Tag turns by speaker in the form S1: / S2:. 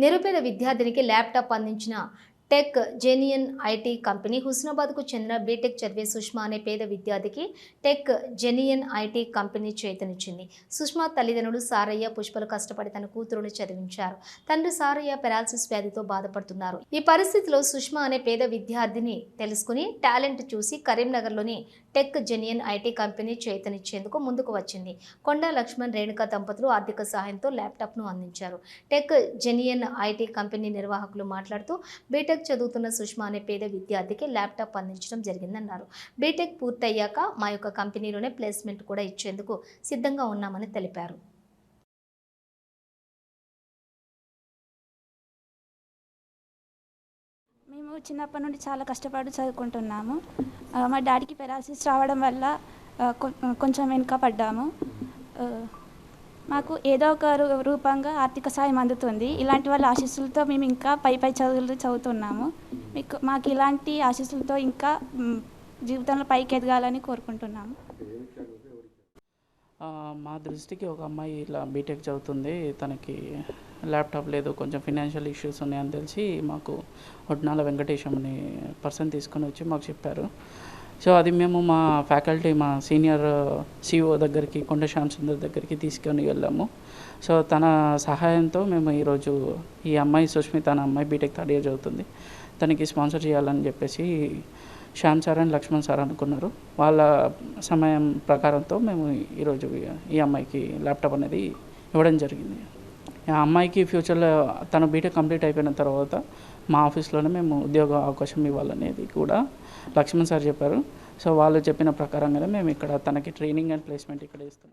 S1: నిరుపేద విద్యార్థినికి ల్యాప్టాప్ అందించిన tech జెనియన్ IT company. హుస్నాబాద్కు చెందిన బీటెక్ చదివే సుష్మా అనే పేద విద్యార్థికి టెక్ జెనియన్ ఐటీ కంపెనీ చేతనిచ్చింది. సుష్మా తల్లిదండ్రులు సారయ్య, పుష్పలు కష్టపడి తన కూతురుని చదివించారు. తండ్రి సారయ్య పెరాలసిస్ వ్యాధితో బాధపడుతున్నారు. ఈ పరిస్థితిలో సుష్మా అనే పేద విద్యార్థిని తెలుసుకుని టాలెంట్ చూసి కరీంనగర్లోని టెక్ జెనియన్ ఐటీ కంపెనీ చేతనిచ్చేందుకు ముందుకు వచ్చింది. కొండా లక్ష్మణ్, రేణుక దంపతులు ఆర్థిక సహాయంతో ల్యాప్టాప్ను అందించారు. టెక్ జెనియన్ ఐటీ కంపెనీ నిర్వాహకులు మాట్లాడుతూ బీటెక్ చదువుతున్న సుష్మా అనే పేద విద్యార్థికి ల్యాప్టాప్ అందించడం జరిగిందన్నారు. బీటెక్ పూర్తయ్యాక మా యొక్క కంపెనీలోనే ప్లేస్మెంట్ కూడా ఇచ్చేందుకు సిద్ధంగా ఉన్నామని తెలిపారు.
S2: మేము చిన్నప్పటి నుండి చాలా కష్టపడి చదువుకుంటున్నాము. మా డాడీకి పెరాలసిస్ రావడం వల్ల కొంచెం వెనుక పడ్డాము. మాకు ఏదో ఒక రూపంగా ఆర్థిక సాయం అందుతుంది. ఇలాంటి వాళ్ళ ఆశీస్సులతో మేము ఇంకా పై చదువులు చదువుతున్నాము. మాకు ఇలాంటి ఆశీస్సులతో ఇంకా జీవితంలో పైకి ఎదగాలని కోరుకుంటున్నాము.
S3: మా దృష్టికి ఒక అమ్మాయి ఇలా బీటెక్ చదువుతుంది, తనకి ల్యాప్టాప్ లేదు, కొంచెం ఫినాన్షియల్ ఇష్యూస్ ఉన్నాయని తెలిసి మాకు ఒడ్నాల వెంకటేశం అనే పర్సన్ తీసుకొని వచ్చి మాకు చెప్పారు. సో అది మేము మా ఫ్యాకల్టీ, మా సీనియర్ సిఓ దగ్గరికి, కొండ శ్యామ్ సుందర్ దగ్గరికి తీసుకొని వెళ్ళాము. సో తన సహాయంతో మేము ఈరోజు ఈ అమ్మాయి సుష్మిత అనే అమ్మాయి బీటెక్ థర్డ్ ఇయర్ చదువుతుంది, తనకి స్పాన్సర్ చేయాలని చెప్పేసి Shyam sir and Lakshman sir అనుకున్నారు. వాళ్ళ సమయం ప్రకారంతో మేము ఈరోజు ఈ అమ్మాయికి ల్యాప్టాప్ అనేది ఇవ్వడం జరిగింది. ఆ అమ్మాయికి ఫ్యూచర్లో తన బీటెక్ కంప్లీట్ అయిపోయిన తర్వాత మా ఆఫీస్లోనే మేము ఉద్యోగ అవకాశం ఇవ్వాలనేది కూడా లక్ష్మణ్ సార్ చెప్పారు. సో వాళ్ళు చెప్పిన ప్రకారంగానే మేము ఇక్కడ తనకి ట్రైనింగ్ అండ్ ప్లేస్మెంట్ ఇక్కడ ఇస్తున్నాం.